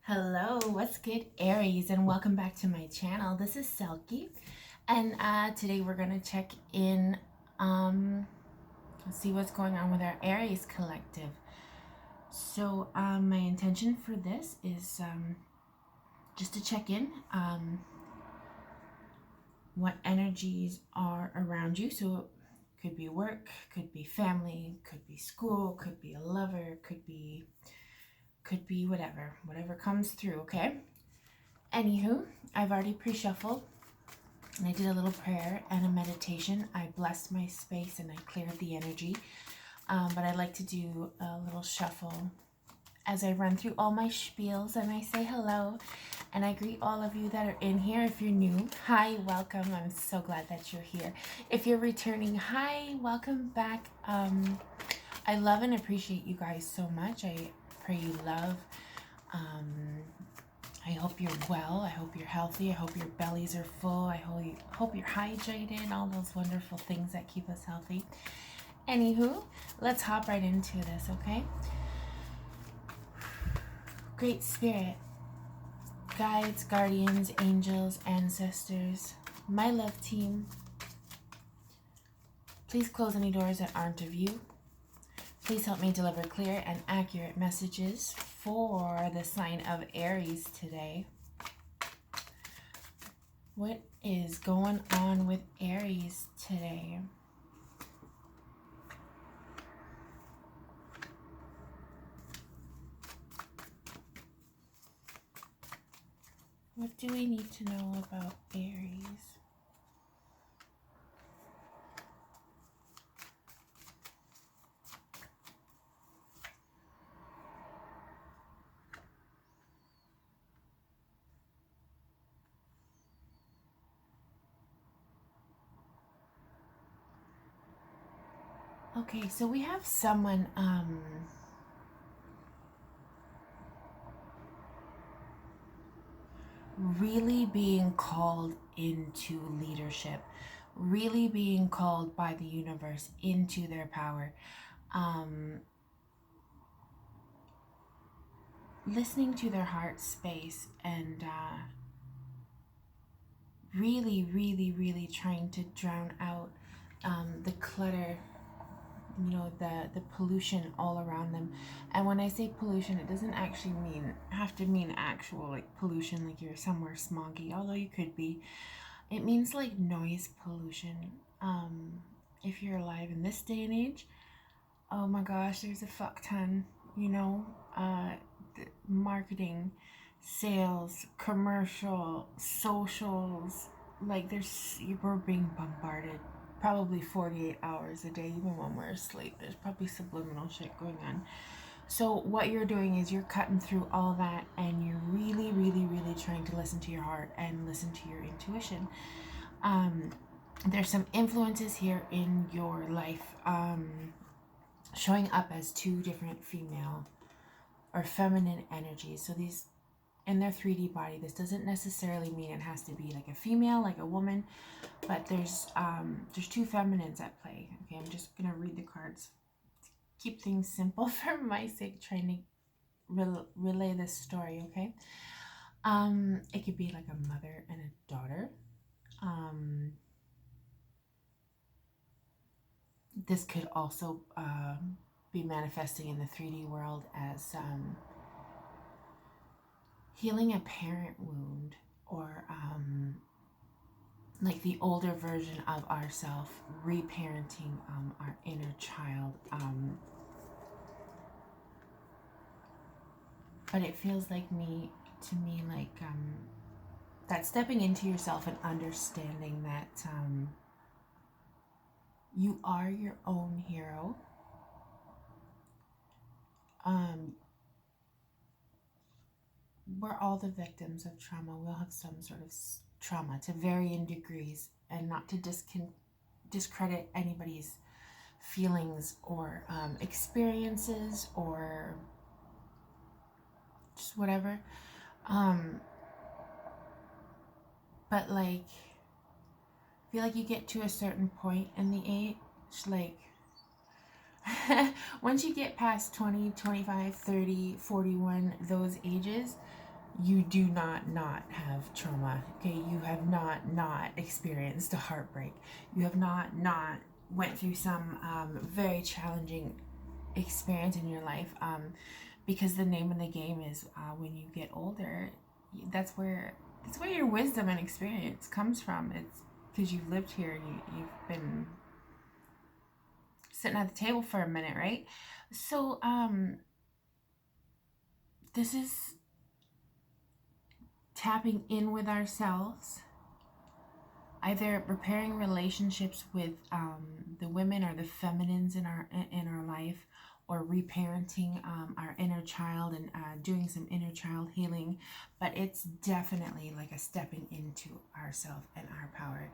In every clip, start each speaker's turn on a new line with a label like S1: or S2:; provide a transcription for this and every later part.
S1: Hello, what's good, Aries, and welcome back to my channel. This is Selkie, and today we're gonna check in, see what's going on with our Aries collective. So, my intention for this is just to check in, what energies are around you. So, it could be work, could be family, could be school, could be a lover, could be whatever comes through. Okay. Anywho, I've already pre-shuffled and I did a little prayer and a meditation. I blessed my space and I cleared the energy. But I'd like to do a little shuffle as I run through all my spiels and I say hello. And I greet all of you that are in here. If you're new, hi, welcome. I'm so glad that you're here. If you're returning, hi, welcome back. I love and appreciate you guys so much. I pray you love. I hope you're well. I hope you're healthy. I hope your bellies are full. I hope you're hydrated. All those wonderful things that keep us healthy. Anywho, let's hop right into this, okay? Great Spirit, guides, guardians, angels, ancestors, my love team, please close any doors that aren't of you. Please help me deliver clear and accurate messages for the sign of Aries today. What is going on with Aries today? What do we need to know about Aries? Okay, so we have someone really being called into leadership, really being called by the universe into their power. Listening to their heart space and really trying to drown out the clutter, the pollution all around them. And when I say pollution, it doesn't actually have to mean actual like pollution, like you're somewhere smoggy, although you could be. It means like noise pollution. If you're alive in this day and age, oh my gosh, there's a fuck ton, marketing, sales, commercial, socials, like we're being bombarded probably 48 hours a day, even when we're asleep. There's probably subliminal shit going on. So what you're doing is you're cutting through all that and you're really trying to listen to your heart and listen to your intuition. There's some influences here in your life showing up as two different female or feminine energies. So these in their 3D body, this doesn't necessarily mean it has to be like a female, like a woman, but there's two feminines at play. Okay, I'm just gonna read the cards. Keep things simple for my sake, trying to relay this story. Okay, it could be like a mother and a daughter. This could also be manifesting in the 3D world as healing a parent wound, or like the older version of ourself reparenting our inner child. But it feels like to me like that stepping into yourself and understanding that you are your own hero. We're all the victims of trauma. We'll have some sort of trauma to varying degrees, and not to discredit anybody's feelings or experiences or just whatever. But like, I feel like you get to a certain point in the age, like once you get past 20, 25, 30, 41, those ages, You do not have trauma. Okay, you have not experienced a heartbreak. You have not went through some very challenging experience in your life. Because the name of the game is when you get older, that's where your wisdom and experience comes from. It's because you've lived here and you've been sitting at the table for a minute, right? So this is tapping in with ourselves, either repairing relationships with the women or the feminines in our life, or reparenting our inner child and doing some inner child healing. But it's definitely like a stepping into ourself and our power.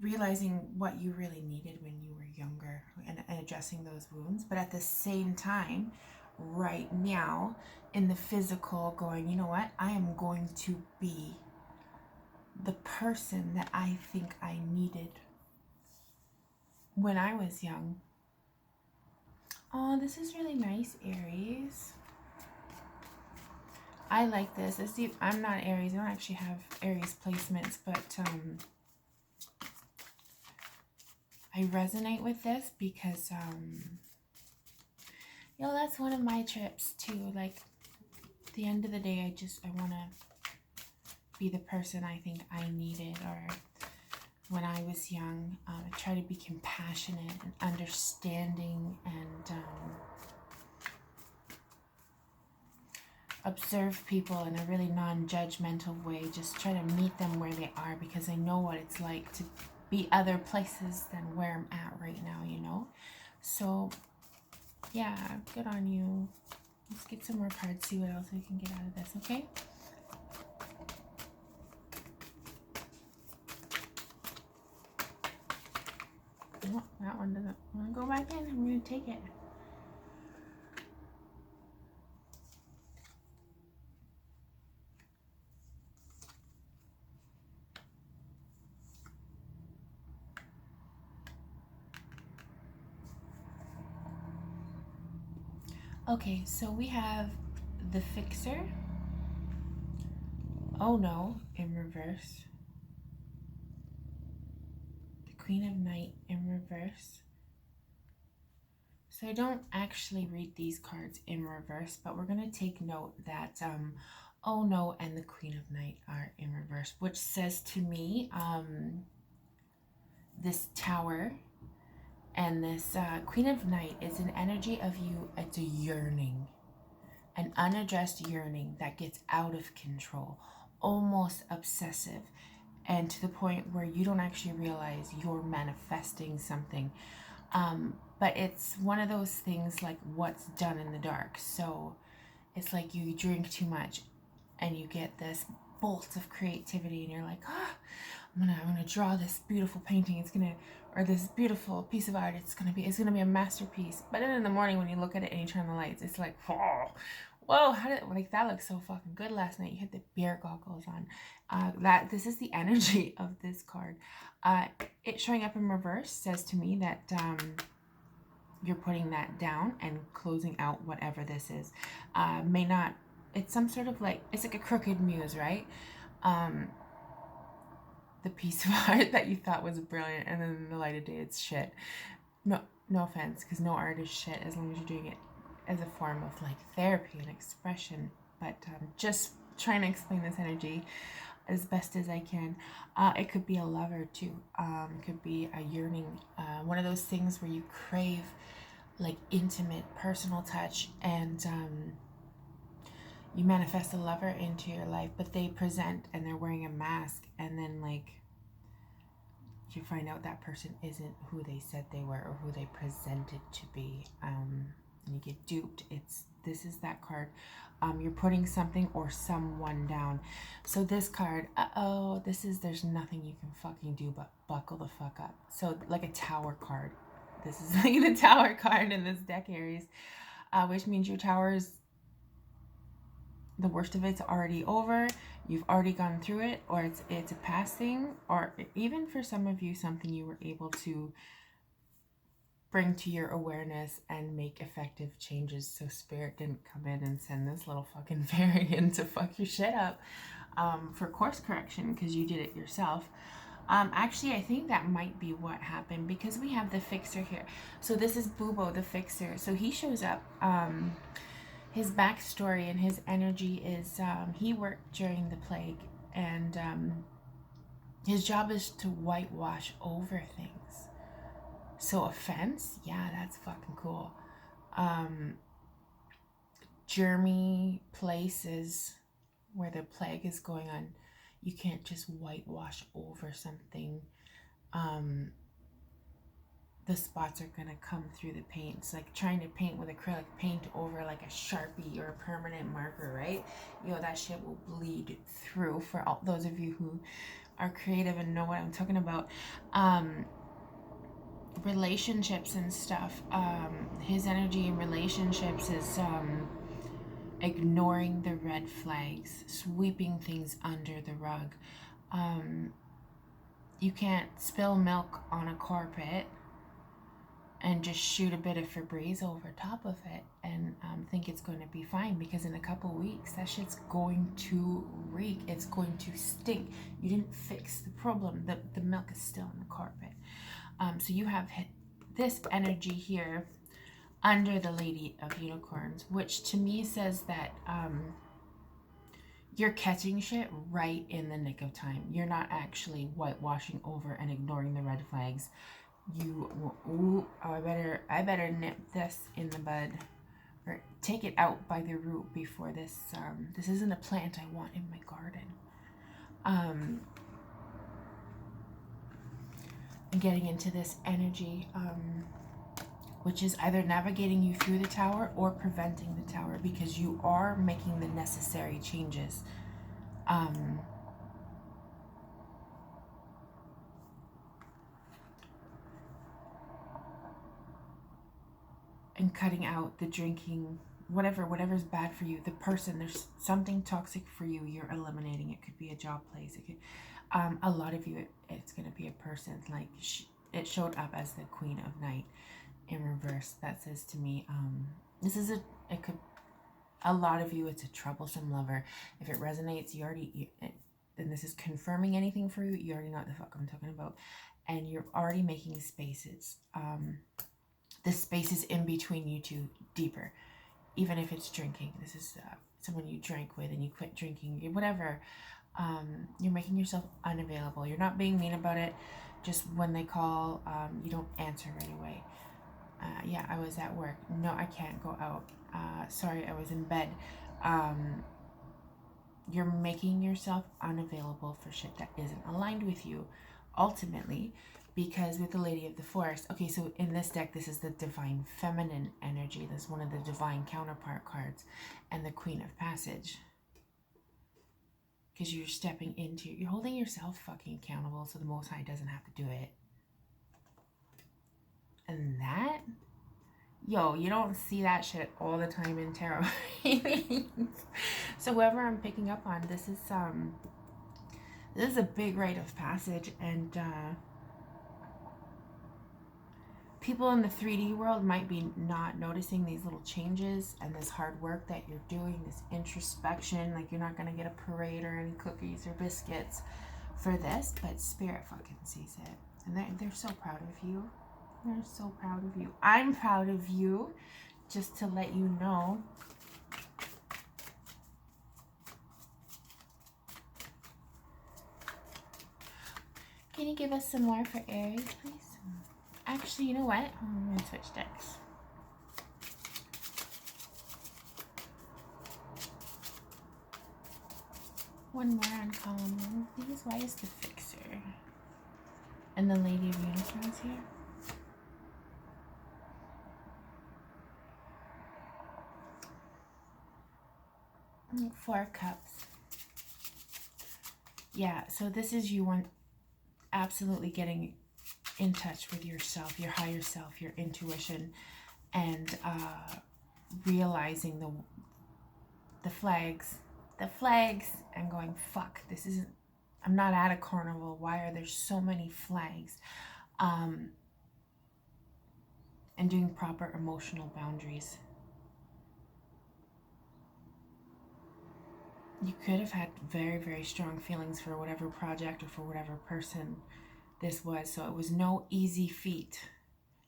S1: Realizing what you really needed when you were younger, and addressing those wounds, but at the same time, right now, in the physical, going, you know what, I am going to be the person that I think I needed when I was young. Oh, this is really nice, Aries. I like this. I'm not Aries. I don't actually have Aries placements, but I resonate with this because that's one of my trips too. Like, at the end of the day, I want to be the person I think I needed, or when I was young. I try to be compassionate and understanding, and observe people in a really non-judgmental way. Just try to meet them where they are, because I know what it's like to be other places than where I'm at right now. So yeah, good on you. Let's get some more cards, see what else we can get out of this, okay? Oh, that one doesn't want to go back in. I'm going to take it. Okay, so we have the Fixer. Oh no, in reverse. The Queen of Night in reverse. So I don't actually read these cards in reverse, but we're going to take note that oh no and the Queen of Night are in reverse, which says to me this Tower and this Queen of Night is an energy of you. It's a yearning, an unaddressed yearning that gets out of control, almost obsessive, and to the point where you don't actually realize you're manifesting something. But it's one of those things like what's done in the dark. So it's like you drink too much and you get this bolt of creativity, and you're like, I'm gonna draw this beautiful painting. Or this beautiful piece of art. It's gonna be a masterpiece. But then in the morning when you look at it and you turn the lights, it's like, whoa, that looked so fucking good last night. You had the beer goggles on. This is the energy of this card. It showing up in reverse says to me that you're putting that down and closing out whatever this is. It's some sort of it's like a crooked muse, right? The piece of art that you thought was brilliant, and then in the light of day it's shit. No offense, because no art is shit as long as you're doing it as a form of therapy and expression. But just trying to explain this energy as best as I can. It could be a lover too. It could be a yearning, one of those things where you crave intimate personal touch, and you manifest a lover into your life, but they present and they're wearing a mask, and then you find out that person isn't who they said they were or who they presented to be, and you get duped. This is that card. You're putting something or someone down. So this card, there's nothing you can fucking do but buckle the fuck up. So like a Tower card. This is the Tower card in this deck, Aries, which means your tower is, the worst of it's already over. You've already gone through it, or it's a past thing, or even for some of you, something you were able to bring to your awareness and make effective changes so spirit didn't come in and send this little fucking fairy in to fuck your shit up for course correction because you did it yourself. Actually, I think that might be what happened because we have the fixer here. So this is Bubo, the fixer. So he shows up. His backstory and his energy is he worked during the plague, and his job is to whitewash over things. So offense, yeah, that's fucking cool. Germy places where the plague is going on, you can't just whitewash over something. The spots are gonna come through the paint. It's like trying to paint with acrylic paint over like a Sharpie or a permanent marker, right? That shit will bleed through. For all those of you who are creative and know what I'm talking about. Relationships and stuff. His energy in relationships is ignoring the red flags, sweeping things under the rug. You can't spill milk on a carpet and just shoot a bit of Febreze over top of it and think it's going to be fine, because in a couple weeks that shit's going to reek. It's going to stink. You didn't fix the problem. The milk is still on the carpet. So you have this energy here under the Lady of Unicorns, which to me says that you're catching shit right in the nick of time. You're not actually whitewashing over and ignoring the red flags. I better nip this in the bud, or take it out by the root before this. This isn't a plant I want in my garden. And getting into this energy, which is either navigating you through the tower or preventing the tower, because you are making the necessary changes. And cutting out the drinking, whatever's bad for you. The person, there's something toxic for you, you're eliminating. It could be a job place. It could, a lot of you, it's going to be a person. Like it showed up as the Queen of Night in reverse. That says to me, a lot of you, it's a troublesome lover. If it resonates, and this is confirming anything for you, you already know what the fuck I'm talking about. And you're already making spaces. The spaces in between you two deeper, even if it's drinking. This is someone you drank with and you quit drinking, whatever. You're making yourself unavailable. You're not being mean about it. Just when they call, you don't answer right away. Yeah, I was at work. No, I can't go out. Sorry, I was in bed. You're making yourself unavailable for shit that isn't aligned with you, ultimately. Because with the Lady of the Forest, okay, so in this deck, this is the Divine Feminine energy. That's one of the Divine Counterpart cards. And the Queen of Passage. Because you're holding yourself fucking accountable so the Most High doesn't have to do it. And that, you don't see that shit all the time in tarot. So whoever I'm picking up on, this is a big rite of passage, and people in the 3D world might be not noticing these little changes and this hard work that you're doing, this introspection. Like, you're not going to get a parade or any cookies or biscuits for this, but Spirit fucking sees it. And they're so proud of you. They're so proud of you. I'm proud of you, just to let you know. Can you give us some more for Aries, please? Actually, you know what? I'm going to switch decks. One more on column one, please. Why is the Fixer and the Lady of Unicorns here? 4 cups. Yeah, so this is you absolutely getting in touch with yourself, your higher self, your intuition, and realizing the flags, and going, fuck, this isn't, I'm not at a carnival. Why are there so many flags? and doing proper emotional boundaries. You could have had very, very strong feelings for whatever project or for whatever person this was. So it was no easy feat.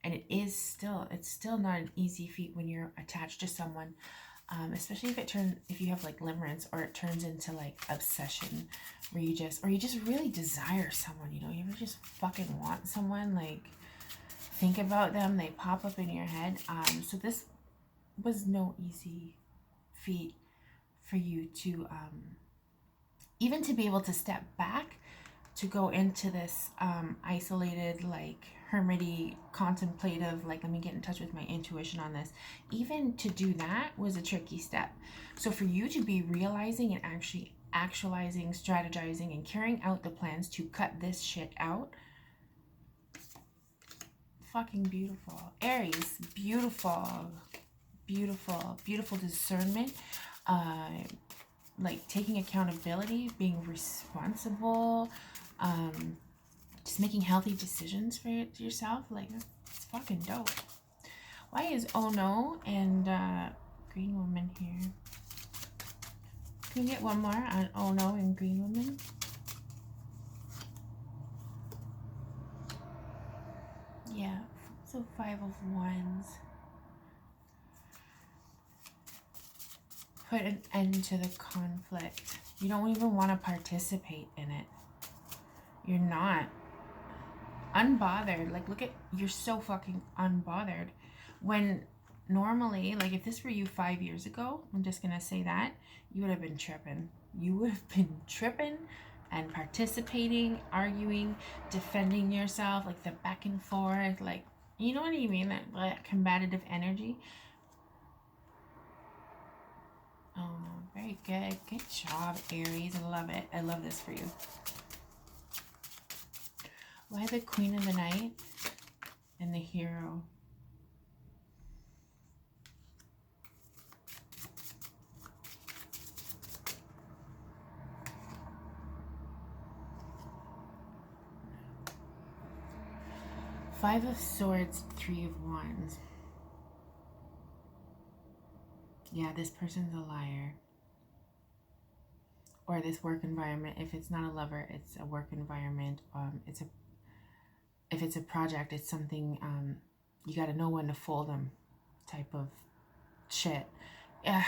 S1: And it's still not an easy feat when you're attached to someone, especially if you have like limerence, or it turns into like obsession, where you just really desire someone. You ever just fucking want someone, like think about them, they pop up in your head. So this was no easy feat for you to even to be able to step back, to go into this isolated, like hermity, contemplative, like let me get in touch with my intuition on this. Even to do that was a tricky step. So for you to be realizing and actually actualizing, strategizing, and carrying out the plans to cut this shit out, fucking beautiful. Aries, beautiful, beautiful, beautiful discernment. Like taking accountability, being responsible, just making healthy decisions for yourself. Like, it's fucking dope. Why is Oh No and Green Woman here? Can we get one more on Oh No and Green Woman? Yeah, so 5 of Wands. Put an end to the conflict. You don't even want to participate in it. You're not. Unbothered. Like, look at, you're so fucking unbothered. When normally, like if this were you 5 years ago, I'm just gonna say that, you would have been tripping. You would have been tripping and participating, arguing, defending yourself, like the back and forth, like, you know what I mean? That combative energy. Oh, very good. Good job, Aries. I love it. I love this for you. Why the Queen of the Night and the Hero? Five of Swords, Three of Wands. Yeah, this person's a liar. Or this work environment. If it's not a lover, it's a work environment. If it's a project, it's something you got to know when to fold them type of shit. Yeah.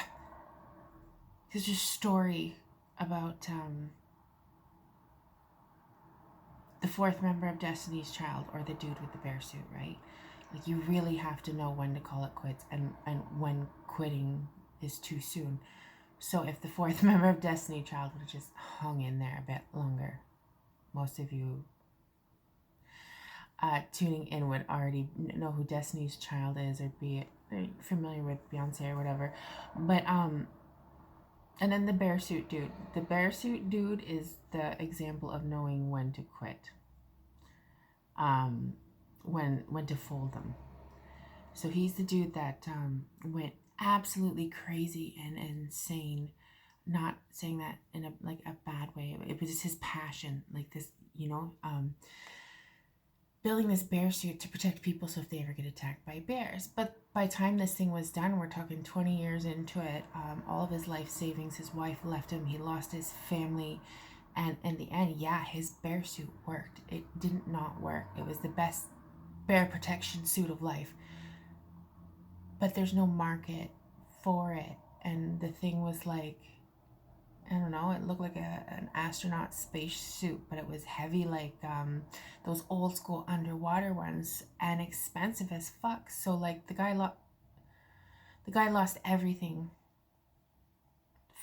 S1: There's a story about the fourth member of Destiny's Child, or the dude with the bear suit, right? Like, you really have to know when to call it quits and when quitting is too soon. So if the fourth member of Destiny Child would have just hung in there a bit longer, most of you tuning in would already know who Destiny's Child is, or be familiar with Beyonce or whatever. But and then the bear suit dude. The bear suit dude is the example of knowing when to quit. When to fold them. So he's the dude that went absolutely crazy and insane. Not saying that in a bad way. It was just his passion, like this, building this bear suit to protect people, so if they ever get attacked by bears. But by the time this thing was done, we're talking 20 years into it, all of his life savings, his wife left him, he lost his family, and in the end, yeah, his bear suit worked. It didn't not work. It was the best bear protection suit of life. But there's no market for it. And the thing was like, I don't know, it looked like an astronaut space suit, but it was heavy, like those old school underwater ones, and expensive as fuck. So like the guy lost everything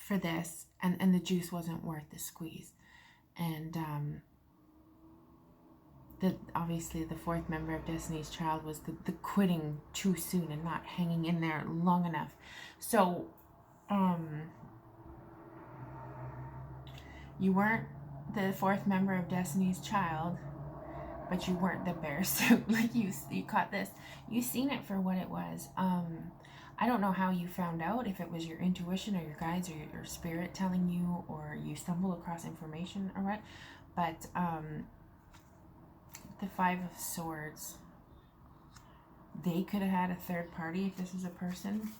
S1: for this, and the juice wasn't worth the squeeze. And obviously the fourth member of Destiny's Child was the quitting too soon and not hanging in there long enough. So you weren't the fourth member of Destiny's Child, but you weren't the bear suit. Like, you caught this. You seen it for what it was. I don't know how you found out, if it was your intuition or your guides or your spirit telling you, or you stumbled across information or what. But the Five of Swords. They could have had a third party if this was a person.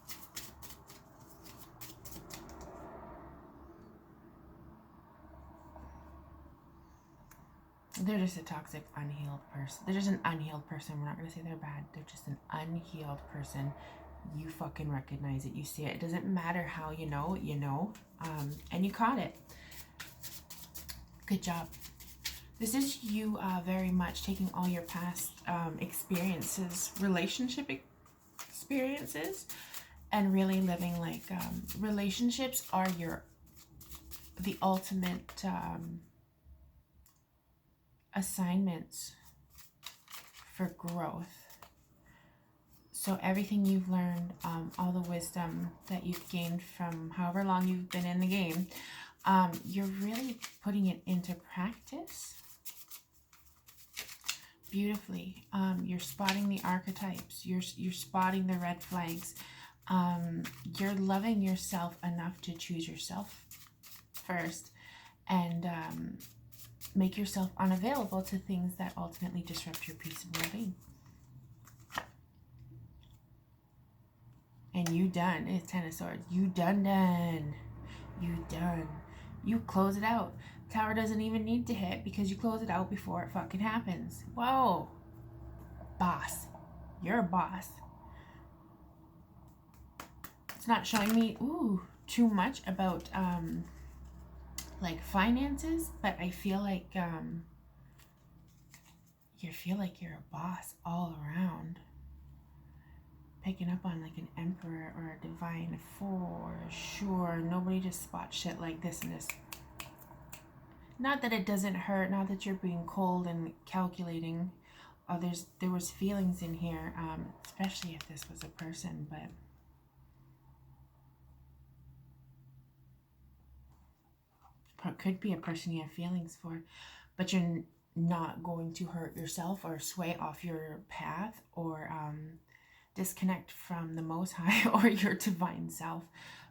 S1: They're just a toxic, unhealed person. They're just an unhealed person. We're not going to say they're bad. They're just an unhealed person. You fucking recognize it. You see it. It doesn't matter how you know, and you caught it. Good job. This is you very much taking all your past experiences, relationship experiences, and really living like relationships are the ultimate assignments for growth. So everything you've learned, all the wisdom that you've gained from however long you've been in the game, you're really putting it into practice beautifully. You're spotting the archetypes. You're spotting the red flags. You're loving yourself enough to choose yourself first, and make yourself unavailable to things that ultimately disrupt your peace and well-being. And you done. It's Ten of Swords. You done. You done. You close it out. Tower doesn't even need to hit because you close it out before it fucking happens. Whoa. Boss. You're a boss. It's not showing me, too much about, like finances, but I feel like, you feel like you're a boss all around. Picking up on like an emperor or a divine for sure. Nobody just spots shit like this and this. Not that it doesn't hurt, not that you're being cold and calculating. There was feelings in here, especially if this was a person, but it could be a person you have feelings for, but you're not going to hurt yourself or sway off your path or disconnect from the Most High or your divine self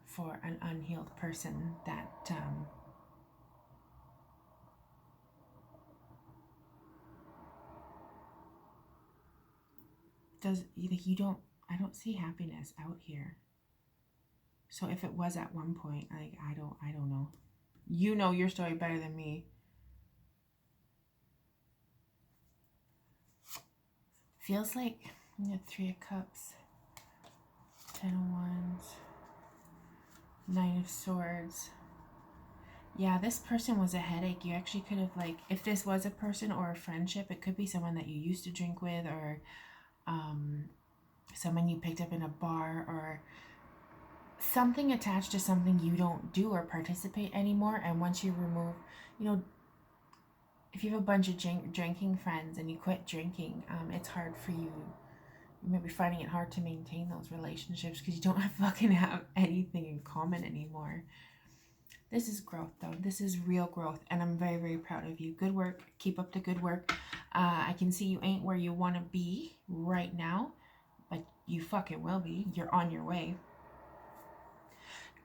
S1: for an unhealed person that I don't see happiness out here. So if it was at one point, like I don't know. You know your story better than me. Feels like Three of Cups, Ten of Wands, Nine of Swords. Yeah, this person was a headache. You actually could have, like, if this was a person or a friendship, it could be someone that you used to drink with, or someone you picked up in a bar, or something attached to something you don't do or participate anymore. And once you remove, if you have a bunch of drinking friends and you quit drinking, it's hard for you. You might be finding it hard to maintain those relationships because you don't fucking have anything in common anymore. This is growth, though. This is real growth, and I'm very, very proud of you. Good work. Keep up the good work. I can see you ain't where you want to be right now, but you fucking will be. You're on your way.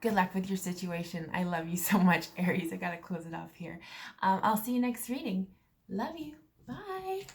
S1: Good luck with your situation. I love you so much, Aries. I gotta close it off here. I'll see you next reading. Love you. Bye.